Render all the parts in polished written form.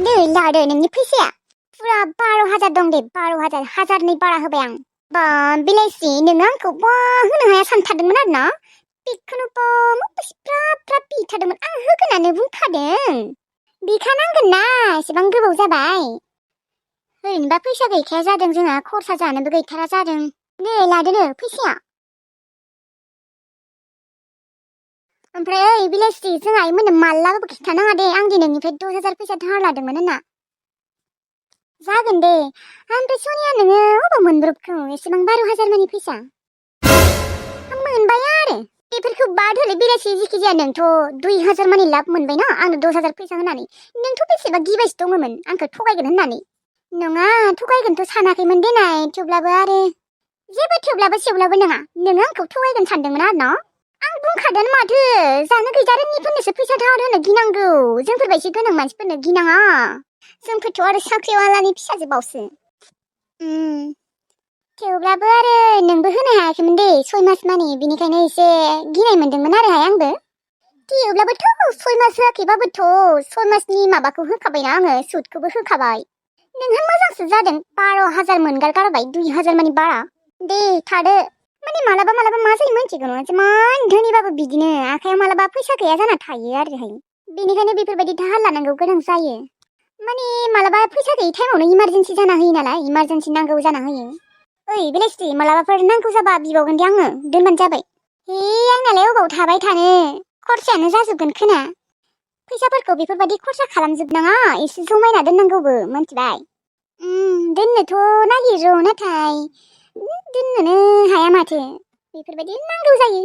नै लादो नोंनि फैसाया फुरा 12,000 दं दे 12,000 हाजारनि बारा होबाय आं बा बिलाइसि नोङो आंखौ बा होनो हाया सानथारदोंमोन आरो ना बेखौनो बा माबा फ्रा फ्रा बिथारदोंमोन आं होगोन होननानै बुंखादों बिखानांगोन ना एसेबां गोबाव जाबाय ओरैनोबा फैसा गैखाया जादों जोंहा खरसा जानोबो गैथारा जादों नै लादोनो फैसाया ओमफ्राय ओइ बिलाइसि जों आइमोननो मालाबाबो खिन्थानाङा दे आं दि नोंनिफ्राय 10,000 फैसा धार लादोंमोन होनना जागोन दे ओमफ्राय सनिया नोङो अबाव मोनब्रबखो एसेबां 12,000 मानि फैसा आं मोनबाय आरो बेफोरखौ बाद होलै बिलाइसि जिखिजाया नोंथ' 2,000 मानि लाब मोनबाय ना आंनो 10,000 फैसा होनानै नोंथ' बेसेबा गिबायसो दङमोन आंखौ थगायगोन होननानै नङा थगायगोनथ' सानाखैमोन देनाय थेवब्लाबो आरो जेबो थेवब्लाबो सेवब्लाबो नङा नोङो आंखौ थगायगोन सानदोंमोन आरो ना आं बुंखादों माथो जानो गैजारोङिफोरनोसो फैसा धार होनो गिनांगौ जोंफोरबायदि गोनां मानसिफोरनो गिनाङा जोंफोरथ' आरो साख्रिवालानि फिसाजोबावसो थेवब्लाबो आरो नोंबो होनो हायाखैमोन दे 6 मास मानि बिनिखायनो एसे गिनाय मोनदोंमोन आरोहाय आंबो थेवब्लाबोथ' 6 मास होआखैबाबोथ' 6 मासनि माबाखौ होखाबायना आङो सुदखौबो होखाबाय नोंहा मोजांसो जादों 12,000 मोनगारगारबाय 2,000 मानि बारा दे थादो माने मालाबा मालाबा मा जायो मिन्थिगौ नङा जेमान धोनिबाबो बिदिनो आखायाव मालाबा फैसा गैया जाना थायो आरोहाय बेनिखायनो बेफोरबायदि दाहार लानांगौ गोनां जायो माने मालाबा फैसा गैयि टाइमावनो इमारजेन्सि जाना होयो नालाय इमारजेन्सि नांगौ जाना होयो ओइ बेलायस्रि मालाबाफोर नांगौ जाबा बिबावगोन दे आङो दोनबानो जाबाय हे आंनालाय अबाव थाबाय थानो खरसायानो जाजोबगोन खोना फैसाफोरखौ बेफोरबायदि खरसा खालामजोबनाङा एसे जमायना दोननांगौबो मिन्थिबाय दोननोथ' नागिरो नाथाय दोननोनो हाया माथो बेफोरबायदि नांगौ जायो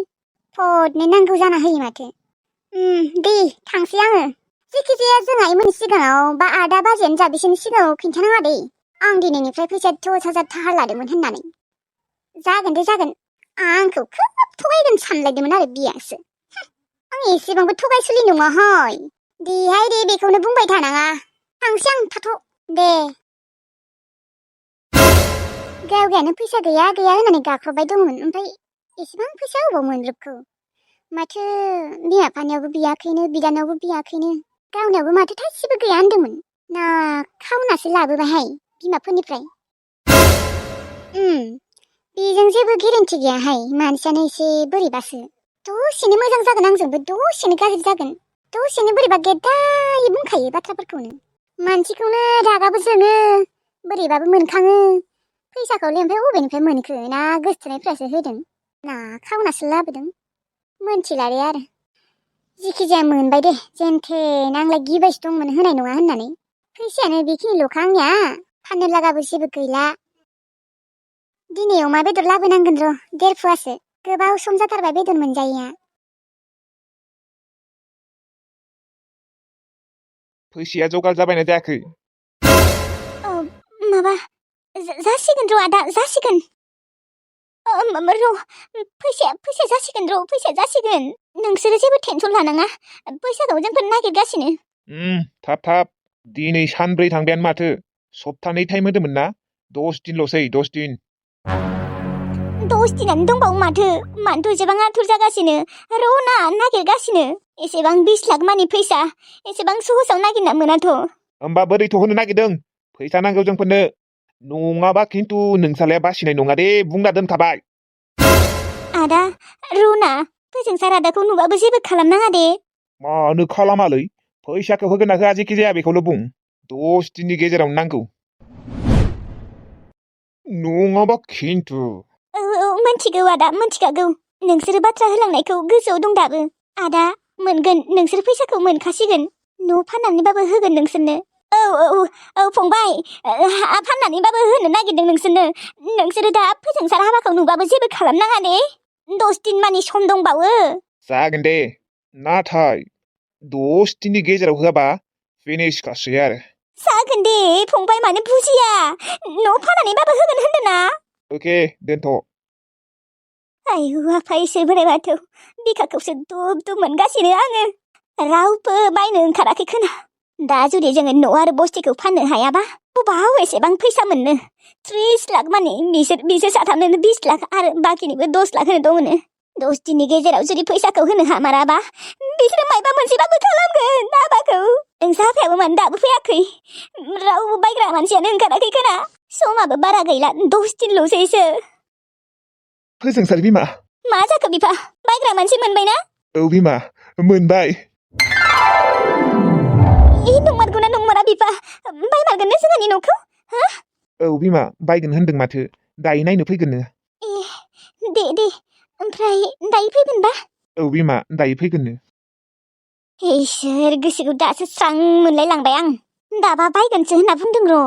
फदनो नांगौ जाना होयो माथो दे थांसै आङो जेखिजाया जों आइमोननि सिगाङाव बा आदा बाजैयानो जा बिसोरनि सिगाङाव खिन्थानाङा दे आं दिनैनिफ्राय फैसा 10,000 धार लादोंमोन होननानै जागोन दे जागोन आंखौ खोब थगायगोन सानलायदोंमोन आरो बियासो आं एसेबांबो थगायसुलि नङाहाय देहाय दे बेखौनो बुंबाय थानाङा थांसै आं थाथ' दे गावगायानो फैसा गैया गैया होननानै गाख्रबबाय दंमोन ओमफ्राय एसेबां फैसा अबाव मोनब्रबखो माथो बिमा बिफानियावबो बियाखैनो बिदानावबो बियाखैनो गावनियावबो माथो थाइसेबो गैया होनदोंमोन ना खावनासो लाबोबायहाय बिमाफोरनिफ्राय बेजों जेबो गेरेन्टि गैयाहाय मानसियानो एसे बोरैबासो दसेनो मोजां जागोन आंजोंबो दसेनो गाज्रि जागोन दसेनो बोरैबा गेद्दायै बुंखायो बाथ्राफोरखौनो मानसिखौनो रागाबो जोङो बोरैबाबो मोनखाङो फैसाखौलाय ओमफ्राय बबेनिफ्राय मोनखो ना गोसथोनायफ्रासो होदों ना खावनासो लाबोदों मोनथिलारे आरो जिखिजाया मोनबाय दे जेनथेन आंलाय गिबायसो दंमोन होनाय नङा होननानै फैसायानो बेखिनिल'खा आंनिया फाननो लागाबो जेबो गैला दिनै अमा बेदर लाबोनांगोन र' 1.5 फुवासो गोबाव सम जाथारबाय बेदर मोनजायैया फैसाया जगार जाबायना जायाखै माबा जासिगोन र' आदा जासिगोन र' फैसाया जासिगोन र' फैसाया जासिगोन नोंसोरो जेबो टेनसन लानाङा फैसाखौ जोंफोर नागिरगासिनो थाब थाब दिनै सानब्रै थांबायानो माथो सप्तानै टाइम होदोंमोन ना 10 दिनल'सै 10 दिन 10 दिनानो दंबावो माथो मानोथ' एसेबां आथुर जागासिनो र' ना नागिरगासिनो एसेबां 20 लाख मानि फैसा एसेबां सहसाव नागिरना मोनाथ' होमबा बोरैथ' होनो नागिरदों फैसा नांगौ जोंफोरनो नङाबा खिन्थु नोंसालाया बासिनाय नङा दे बुंना दोनखाबाय आदा रुना फोजोंसार आदाखौ नुबाबो जेबो खालामनाङा दे मानो खालामालै फैसाखौ होगोन ना होआ जेखि जाया बेखौल' बुं 10 दिननि गेजेरावनो नांगौ नङाबा खिन्थु मोनथिगौ आदा मोनथिखागौ नोंसोरो बाथ्रा होलांनायखौ गोसोआव दं दाबो आदा मोनगोन नोंसोर फैसाखौ मोनखासिगोन न' फाननानैबाबो होगोन नोंसोरनो औ फंबाय फाननानैबाबो होनो नागिरदों नोंसोरो दा फोजोंसार हाबाखौ नुबाबो जेबो खालामनाङा दे 10 दिन मानि सम दंबावो जागोन दे नाथाय 10 दिननि गेजेराव होआबा फिनिसखासै आरो जागोन दे फंबाय मानो बुजिया न' फाननानैबाबो होगोन होनदों ना अके दोनथ' आयु आफा इसोर बोराइ बाथौ बिखाखौसो दुब दुब मोनगासिनो आङो रावबो बायनो ओंखाराखै खोना दा जुदि जोङो न' आरो बस्तिखौ फाननो हायाबा बबाव एसेबां फैसा मोननो 30 लाख मानि बिसोर साथामनोनो 20 लाख आरो बाखिनिबो 10 लाख होनो दङनो 10 दिननि गेजेराव जुदि फैसाखौ होनो हामाराबा बिसोरो मायबा मोनसेबाबो खालामगोन हाबाखौ फैसा होफायाबोमोन दाबो फैयाखै रावबो बायग्रा मानसियानो ओंखाराखै खोना समाबो बारा गैला 10 दिनल'सैसो फोजोंसार बिमा मा जाखो बिफा बायग्रा मानसि मोनबायना औ बिमा मोनबाय नंमारगौना नंमारा बिफा बायमारगोननो जोंहानि न'खौ औ बिमा बायगोन होनदों माथो दायो नायनो फैगोननो दे ओमफ्राय दायो फैगोनबा औ बिमा दायो फैगोननो इसोर गोसोखौ दासो स्रां मोनलाय लांबाय आं दाबा बायगोनसो होनना बुंदों र'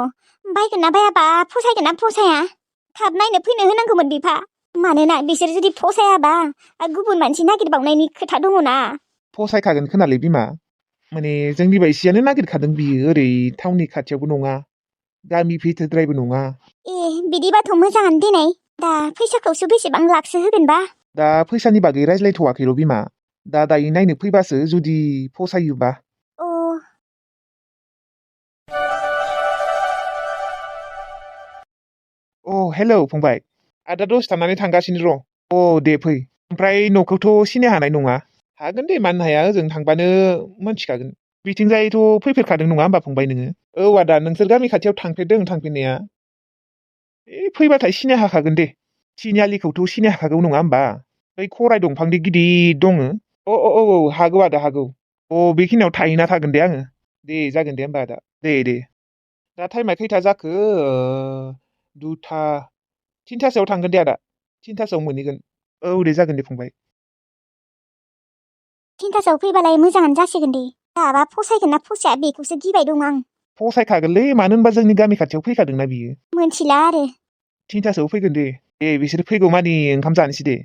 बायगोन ना बायाबा फसायगोन ना फसाया थाब नायनो फैनो होनांगौमोन बिफा मानोना बिसोर जुदि फसायाबा गुबुन मानसि नागिरबावनायनि खोथा दङना फसायखागोन खोनालै बिमा माने जोंनि बायसियानो नागिरखादों बियो ओरै टाउननि खाथियावबो नङा गामि भिथोरद्रायबो नङा बिदिबाथ' मोजाङानो देनाय दा फैसाखौसो बेसेबां लाखसो होगोनबा दा फैसानि बागै रायज्लायथ'वाखैर' बिमा दायो नायनो फैबासो जुदि फसायोबा हेलौ फंबाय आदा दसे थानानै थांगासिनो र' दे फै ओमफ्राय न'खौथ' सिनाय हानाय नङा हागोन दे मानो हाया ओजों थांबानो मोनथिखागोन बिथिंजायथ' फैफेरखादों नङा होमबा फंबाय नोङो औ आदा नोंसोर गामि खाथियाव थांफेरदों थांफेरनाया फैबाथाय सिनाय हाखागोन दे थिनिआलिखौथ' सिनाय हाखागौ नङा होमबा बै खराय दंफांनि गिदिर दङ औ हागौ आदा हागौ बेखिनियाव थाहैना थागोन दे आङो दे जागोन दे होमबा आदा दे दा टाइमा खैथा जाखो 2टा 3टासोआव थांगोन दे आदा 3टासोआव मोनहैगोन औ दे जागोन दे फंबाय 3टासोआव फैबालाय मोजाङानो जासिगोन दे दाबा फसायगोन ना फसाया बेखौसो गिबाय दं आं फसायखागोनलै मानो होनबा जोंनि गामि खाथियाव फैखादोंना बियो मोनथिला आरो 3टासोआव फैगोन दे बिसोर फैगौ मानि ओंखाम जानोसै दे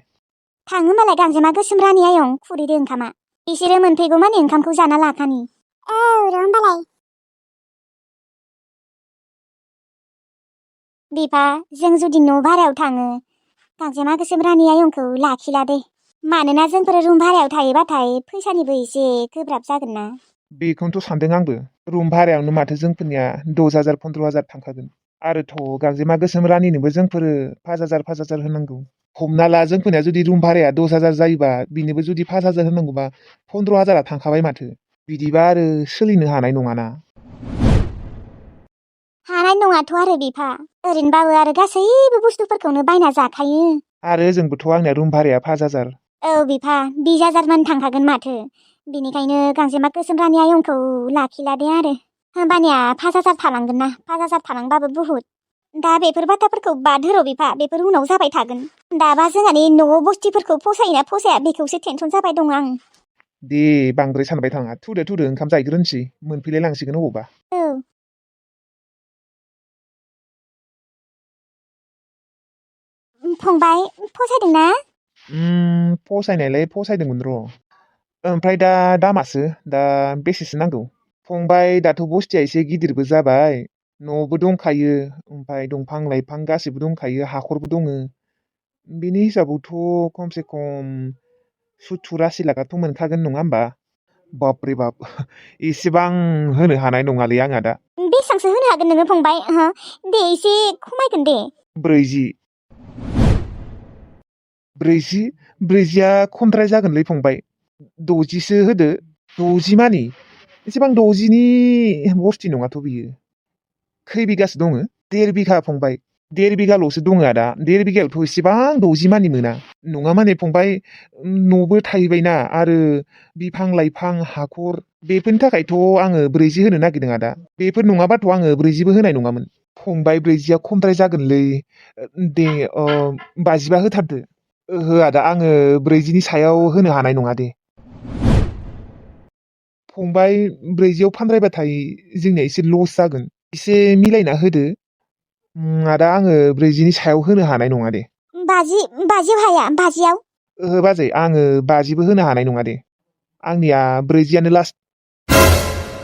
थाङोबालाय गांजेमा गोसोम रानि आयं खुरैदो ओंखामा बिसोरो मोनफैगौ मानि ओंखामखौ जाना लाखानि र' होमबालाय बिफा जों जुदि न' भारायाव थाङो गांजेमा गोसोम रानि आयंखौ लाखिला दे मानोना जोंफोर रुम भारायाव थायोबाथाय फैसानिबो एसे गोब्राब जागोन ना बेखौनोथ' सानदों आंबो रुम भारायावनो माथो जोंफोरनिया 10,000 15,000 थांखागोन आरोथ' गांजेमा गोसोम रानिनोबो जोंफोरो 5,000 होनांगौ हमना ला जोंफोरनिया जुदि रुम भाराया 10,000 जायोबा बिनोबो जुदि 5,000 होनांगौबा 15,000 थांखाबाय माथो बिदिबा आरो सोलिनो हानाय नङाना हानाय नङाथ' आरो बिफा ओरैनोबाबो आरो गासैबो बुस्थुफोरखौनो बायना जाखायो आरो ओजोंबोथ' आंनिया रुम भाराया 5,000 औ बिफा 20,000 मान थांखागोन माथो बिनिखायनो गांजेमा गोसोम रानि आयंखौ लाखिला दे आरो होमबानिया 5,000 थालांगोन ना 5,000 थालांबाबो बुहुत दा बेफोर बाथ्राफोरखौ बाद होर' बिफा बेफोर उनाव जाबाय थागोन दाबा जोंहानि न'आव बस्तिफोरखौ फसायोना फसाया बेखौसो टेनसन जाबाय दं आं दे बांद्राय सानबाय थाङा थुदो ओंखाम जायग्रोनोसै मोनफैलाय लांसिगोन अबावबा औ फंबाय फसायदोंना फसायनायलाय फसायदोंमोन र' ओमफ्राय दा दामासो दा बेसेसो नांगौ फंबाय दाथ' बस्तिया एसे गिदिरबो जाबाय न'बो दंखायो ओमफ्राय दंफां लाइफां गासिबो दंखायो हाखरबो दङ बिनि हिसाबावथ' खमसे खम 70-80 लाखाथ' मोनखागोन नङा होमबा बाबरे बाब इसेबां होनो हानाय नङालै आंहा दा बेसेबांसो होनो हागोन नोङो फंबाय दे एसे खमायगोन दे 40 खमद्राय जागोनलै फंबाय 60सो होदो 60 मानि एसेबां 60नि बस्ति नङाथ' बियो खै बिगासो दङ 1.5 बिघा फंबाय 1.5 बिघाल'सो दङ आदा 1.5 बिघायावथ' इसेबां 60 मानि मोना नङा माने फंबाय न'बो थाहैबायना आरो बिफां लाइफां हाखर बेफोरनि थाखायथ' आङो 40 होनो नागिरदों आदा बेफोर नङाबाथ' आङो 40बो होनाय नङामोन फंबाय 40आ खमद्राय जागोनलै दे 50 होथारदो ओहो आदा आङो 40नि सायाव होनो हानाय नङा दे फंबाय 40आव फानद्रायबाथाय जोंनिया एसे लस जागोन एसे मिलायना होदो आदा आङो 40नि सायाव होनो हानाय नङा दे 50 हाया 50आव ओहो बाजै आङो 50बो होनो हानाय नङा दे आंनिया 40आनो लास्ट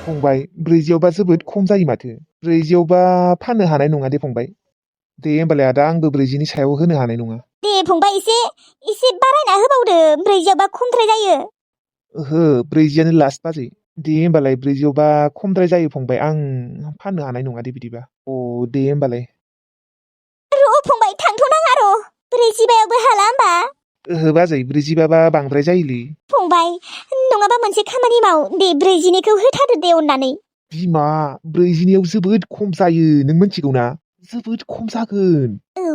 फंबाय 40आवबा जोबोद खम जायो माथो 40आवबा फाननो हानाय नङा दे फंबाय दे होमबालाय आदा आंबो 40नि सायाव होनो हानाय नङा दे फंबाय एसे बारायना होबावदो 40आवबा खमद्राय जायो ओहो 40आनो लास्ट बाजै दे होमबालाय 40आवबा खमद्राय जायो फंबाय आं फाननो हानाय नङा दे बिदिबा दे होमबालाय र' फंबाय थांथ' नाङा र' 40आवबो हाला होमबा ओहो बाजै 40बाबा बांद्राय जायोलै फंबाय नङाबा मोनसे खामानि माव दे 40निखौ होथारदो दे अननानै बिमा 40नियाव जोबोद खम जायो नों मिथिगौ ना जोबोद खम जागोन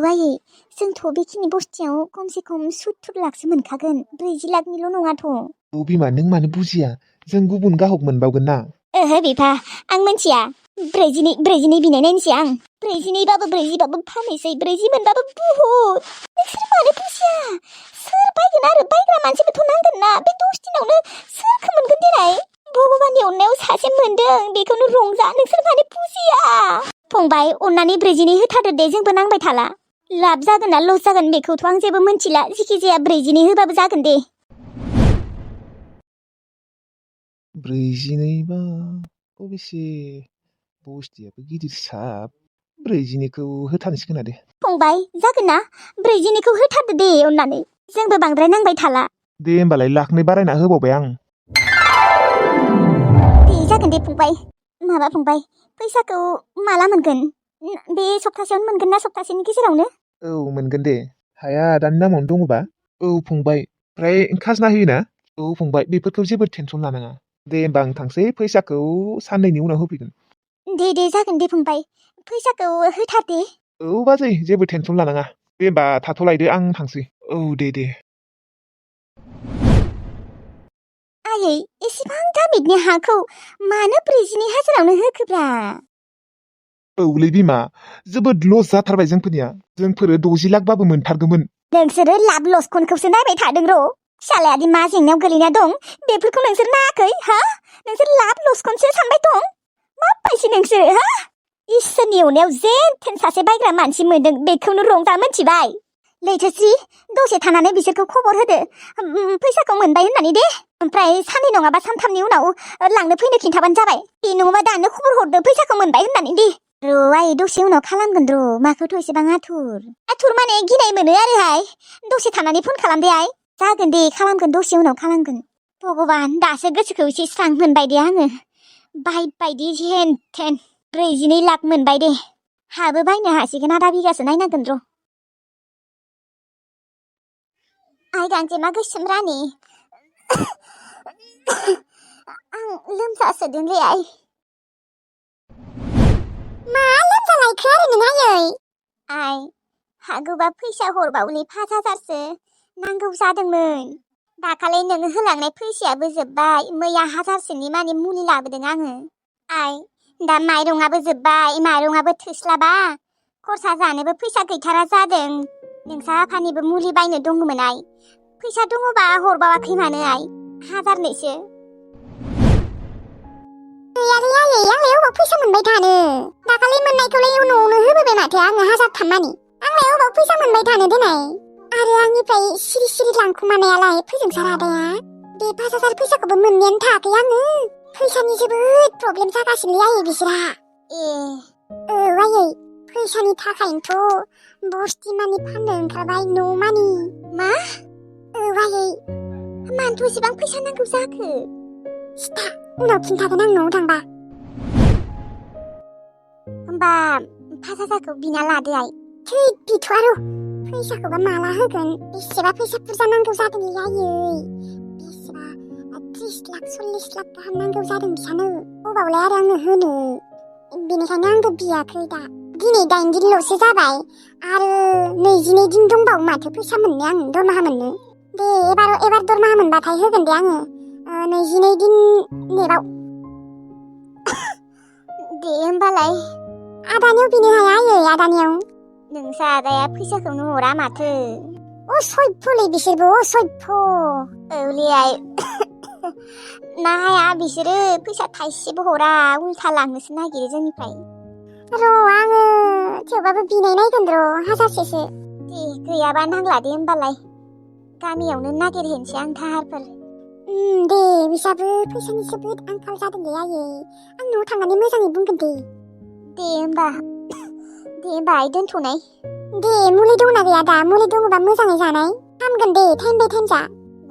आयै जोंथ' बेखिनि बस्थियाव खमसे खम 70 लाखसो मोनखागोन 40 लाखनिल' नङाथ' औ बिमा नों मानो बुजिया जों गुबुन ग्राहक मोनबावगोन ना ओहो बिफा आं मिथिया 42 बिनाय नायनोसै आं 42बाबो 40बाबो फाननोसै 40 मोनबाबो बुहुद नोंसोर मानो बुजिया सोर बायगोन आरो बायग्रा मानसिबोथ' नांगोन ना बे 10 दिनावनो सोरखौ मोनगोन देनाय भगबाननि अननायाव सासे मोनदों बेखौनो रंजा नोंसोर मानो बुजिया फंबाय अननानै 42 होथारदो दे जोंबो नांबाय थाला लाब जागोन ना लस जागोन बेखौथ' आं जेबो मिथिला जिखि जाया 42 होबाबो जागोन दे 42 बा अबेसे बस्थियाबो गिदिर साब 42खौ होथारसिगोन दे फंबाय जागोन ना 42खौ होथारदो दे अननानै जोंबो बांद्राय नांबाय थाला दे होमबालाय लाखनै बारायना होबावबाय आं दे जागोन दे फंबाय माबा फंबाय फैसाखौ माला मोनगोन बे सप्तासेयावनो मोनगोन ना सप्तासेनि गेजेरावनो औ मोनगोन दे हाया दानि नामावनो दङबा औ फंबाय ओमफ्राय खाजोना होयोना औ फंबाय बेफोरखौ जेबो टेनसन लानाङा दे होमबा आं थांसै फैसाखौ साननैनि उनाव होफैगोन दे जागोन दे फंबाय फैसाखौ होथार दे औ बाजै जेबो टेनसन लानाङा दे होमबा थाथ'लायदो आं थांसै औ दे आयै एसेबां दामिकनि हाखौ मानो 42,000आवनो होखोब्रा औलै बिमा जोबोद लस जाथारबाय जोंफोरनिया जोंफोरो 60 लाखबाबो मोनथारगौमोन नोंसोरो लाब लस खौसो नायबाय थादों र' फिसालायादि मा जेंनायाव गोलैना दं बेफोरखौ नोंसोर नायाखै हा नोंसोर लाब लसखौसो सानबाय दं मा बायसि नोंसोर हा इसोरनि अननायाव जेन थेन सासे बायग्रा मानसि मोनदों बेखौनो रंजा मोनथिबाय लैथोस्रि दसे थानानै बिसोरखौ खबर होदो फैसाखौ मोनबाय होननानै दे ओमफ्राय साननै नङाबा सानथामनि उनाव लांनो फैनो खिन्थाबानो जाबाय बे नङाबा दानो खबर हरदो फैसाखौ मोनबाय होननानै दे र' आयै दसे उनाव खालामगोन र' माखौथ' एसेबां आथुर माने गिनाय मोनो आरोहाय दसे थानानै फन खालामदे आइ जागोन दे खालामगोन दसे उनाव खालामगोन भगबान दासो गोसोखौ एसे स्रां मोनबाय दे आङो बायदि जेन थेन 42 लाख मोनबाय दे हाबो बायनो हासिगोन आधा बिगासो नायनांगोन र' आइ गांजेमा गोसोम रानि आं लोमजासोदोंलै आइ मा लोमजालायखो आरो नों आयै आइ हागौबा फैसा हरबावलै 5,000सो नांगौ जादोंमोन दाखालि नों होलांनाय फैसायाबो जोब्बाय मैया 1,000सोनि माने मुलि लाबोदों आङो आइ दा माइरंआबो जोब्बाय माइरंआबो थोस्लाबा खरसा जानोबो फैसा गैथारा जादों नोंसा आफानिबो मुलि बायनो दङमोन आइ फैसा दङबा हरबावाखै मानो आइ 1,000नैसो गैयालै आयै आंलाय अबाव फैसा मोनबाय थानो दाखालि मोननायखौलाय न'आवनो होबोबाय माथो आङो 1,003 मानि आंलाय अबाव फैसा मोनबाय थानो देनाय आरो आंनिफ्राय सिरि लांखुमानायालाय फोजोंसार आदाया बे 5,000 फैसाखौबो मोननायानो थायाखै आङो फैसानि जोबोद प्रब्लेम जागासिनो आयै बिसोरहा औ आयै फैसानि थाखायनोथ' बस्ति मानि फाननो ओंखारबाय न' मानि मा औ आयै मानोथ' एसेबां फैसा नांगौ जाखो सिथा उनाव खिन्थागोन आं न'आव थांबा होमबा 5,000खौ बिना लादो आइ थै बिथ' आरो फैसाखौबा माला होगोन बेसेबा फैसा बुरजा नांगौ जादोंलै आयै बेसेबा 30 लाख 40 लाख गाहाम नांगौ जादों बिसानो अबावलाय आरो आङो होनो बेनिखायनो आंबो बियाखै दा दिनै 8 दिनल'सो जाबाय आरो 22 दिन दंबावो माथो फैसा मोननो आं दरमाहा मोननो दे एबार दरमाहा मोनबाथाय होगोन दे आङो 22 दिन नेबाव दे होमबालाय आदानियाव बिनो हाया आयै आदानियाव नोंसा आदाया फैसाखौनो हरा माथो असभ्यलै बिसोरबो असभ्य औलै आइ ना हाया बिसोरो फैसा थाइसेबो हरा उल्था लांनोसो नागिरो जोंनिफ्राय र' आङो थेवबाबो बिनाय नायगोन र' 1,000सोसो दे गैयाबा नांला दे होमबालाय गामियावनो नागिरहैनोसै आं दाहारफोर दे बिसाबो फैसानि जोबोद आंखाल जादोंलै आयै आं न'आव थांनानै मोजाङै बुंगोन दे होमबा आइ दोनथ'नाय दे मुलि दंना गैया दा मुलि दङबा मोजाङै जानाय हामगोन दे टाइम बाय टाइम जा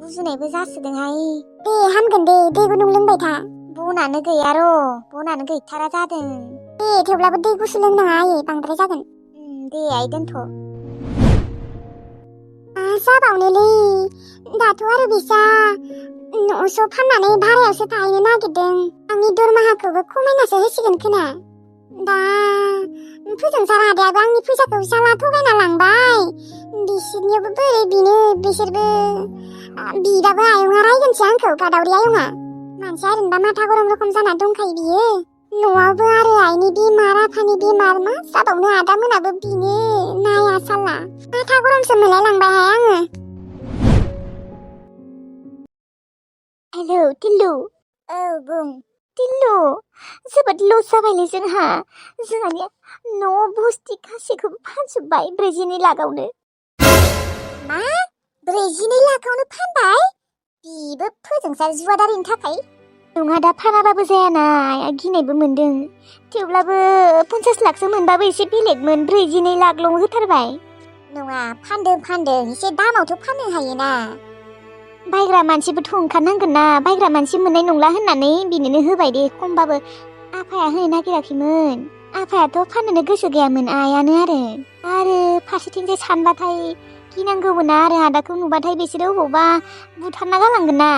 गुजुनायबो जासोदोंहाय दे हामगोन दे दै गुदुं लोंबाय था बनानो गैया र' बनानो गैथारा जादों दे थेवब्लाबो दै गुसु लोंनाङा आयै बांद्राय जागोन दे आइ दोनथ' जाबावनोलै दाथ' आरो बिसा न'सो फाननानै भारायावसो थाहैनो नागिरदों आंनि दरमाहाखौबो खमायनासो होसिगोन खोना दा फोजोंसार आदायाबो आंनि फैसाखौ साला थगायना लांबाय बिसोरनियावबो बोरै बिनो बिसोरबो बिदाबो आयंआ रायगोनसो आंखौ गादावरि आयंआ मानसिया ओरैनोबा माथा गरम रखम जाना दंखायो बियो न'आवबो आरो आइनि बेमार आफानि बेमार मा जाबावनो आदा मोनाबो बिनो नाया साला माथा गरमसो मोनलायलांबायहाय आङो हेलौ टिल्लु औ बुं टिल्लु जोबोद लस जाबायलै जोंहानि न' बुस्थि गासैखौबो फानजोब्बाय 42 लाखआवनो मा 42 लाखआवनो फानबाय बिबो फोजोंसार जुवादारिनि थाखाय नङा दा फानाबाबो जायाना गिनायबो मोनदों थेवब्लाबो 50 लाखसो मोनबाबो एसे बेलेगमोन 42 लाखल' होथारबाय नङा फानदों एसे दामावथ' फाननो हायोना बायग्रा मानसिबोथ' ओंखारनांगोन ना बायग्रा मानसि मोननाय नंला होननानै बिनोनो होबाय दे खमबाबो आफाया होनो नागिराखैमोन आफायाथ' फाननोनो गोसो गैयामोन आयानो आरो फारसेथिंजाय सानबाथाय गिनांगौबो ना आरो आदाखौ नुबाथाय बिसोरो अबावबा बुथारना गालांगोन ना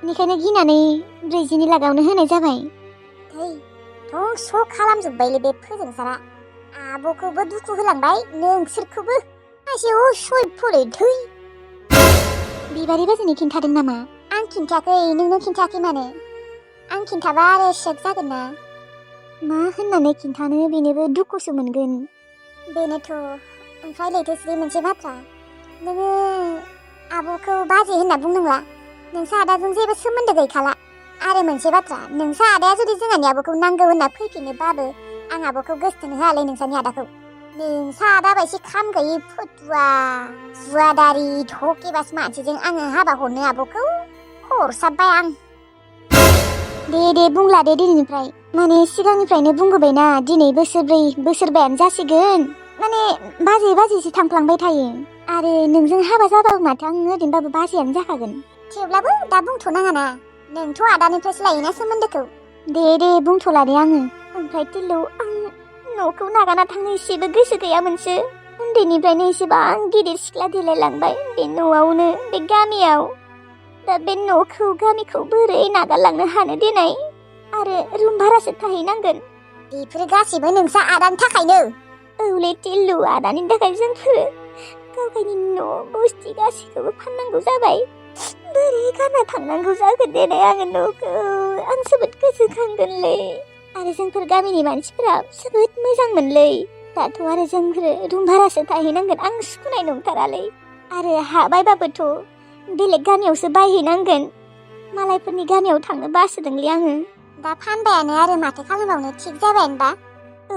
बेनिखायनो गिनानै 42 लाखआवनो होनाय जाबाय धंस' खालामजोब्बायलै बे फोजोंसारा आब'खौबो दुखु होलांबाय नोंसोरखौबो खायसे असयफोरै थै बिबारि बाजैनो खिन्थादों नामा आं खिन्थायाखै नोंनो खिन्थायाखै मानो आं खिन्थाबा आरो शेक जागोन ना मा होननानै खिन्थानो बेनोबो दुखुसो मोनगोन बेनोथ' ओमफ्राय लैथोस्रि मोनसे बाथ्रा नोङो आब'खौ बाजै होनना बुंनांला नोंसा आदाजों जेबो सोमोन्दो गैखाला आरो मोनसे बाथ्रा नोंसा आदाया जुदि जोंहानि आब'खौ नांगौ होनना फैफिनोबाबो आं आब'खौ गोसोथोनो होआलै नोंसानि आदाखौ नोंसा आदा बायदि खाम गैयि फटुवा जुवादारि धकेबाज मानसिजों आङो हाबा हरनो आब'खौ हरसाबबाय आं दे बुंला दे दिनैनिफ्राय माने सिगांनिफ्रायनो बुंबोबायना दिनै बोसोरबायानो जासिगोन माने बाजैसो थांफ्लांबाय थायो आरो नोंजों हाबा जाबाबो माथो आं ओरैनोबाबो बाजैयानो जाखागोन थेवब्लाबो दा बुंथ'नाङाना नोंथ' आदानिफ्रायसो लायोना सोमोन्दोखौ दे बुंथ'ला दे आङो ओमफ्राय टिल्लु आं न'खौ नागारना थांनो एसेबो गोसो गैयामोनसो उन्दैनिफ्रायनो एसेबां गिदिर सिख्ला देलायलांबाय बे न'आवनो बे गामियाव दा बे न'खौ गामिखौ बोरै नागारलांनो हानो देनाय आरो रुम भारासो थाहैनांगोन बेफोर गासैबो नोंसा आदानि थाखायनो औले टिल्लु आदानि थाखाय जोंफोर गावगायनि न' बुस्थि गासैखौबो फाननांगौ जाबाय बोरै गारना थांनांगौ जागोन देनाय आङो न'खौ आं जोबोद गोसोखांगोनलै आरो जोंफोर गामिनि मानसिफोरा जोबोद मोजांमोनलै दाथ' आरो जोंफोर रुम भारासो थाहैनांगोन आं सुखुनाय नंथारालै आरो बायबाबोथ' बेलेग गामियावसो बायहैनांगोन मालायफोरनि गामियाव थांनो बासोदोंलै आङो दा फानबायानो आरो माथो खालामबावनो थिग जाबायानोबा औ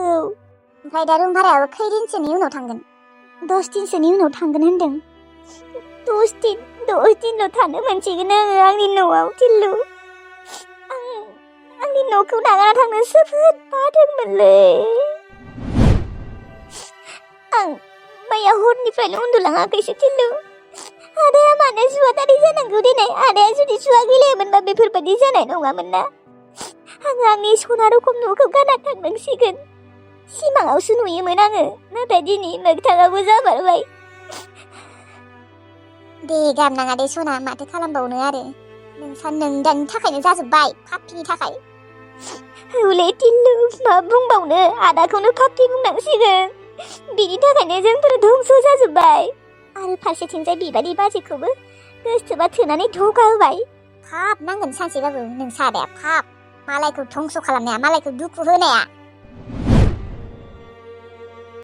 ओमफ्राय दा रुम भारायाबो खै दिनसोनि उनाव थांगोन 10 दिनसोनि उनाव थांगोन होनदों 10 दिनल' थानो मोनसिगोन आङो आंनि न'आव टिल्लु आंनि न'खौ नागारना थांनो जोबोद बादोंमोनलै आं मैया हरनिफ्रायनो उन्दुलाङाखैसो टिल्लु आदाया मानो जुवादारि जानांगौ देनाय आदाया जुदि जुवा गेलेयोमोनबा बेफोरबायदि जानाय नङामोन ना आङो आंनि सना रखम न'खौ गारना थांनांसिगोन सिमाङावसो नुयोमोन आङो नाथाय दिनै मोगथाङावबो जामारबाय दे गारनाङा दे सना माथो खालामबावनो आरो नोंदानि थाखायनो जाजोब्बाय पापिनि थाखाय हौले टिल्लु मा बुंबावनो आदाखौनो पापि बुंनांसिगोन बिनि थाखायनो जोंफोर धंस' जाजोब्बाय आरो फारसेथिंजाय बिबारि बाजैखौबो गोसोबा थोनानै धोखा होबाय पाप नांगोन सानसेबाबो नोंसा आदाया पाप मालायखौ धंस' खालामनाया मालायखौ दुखु होनाया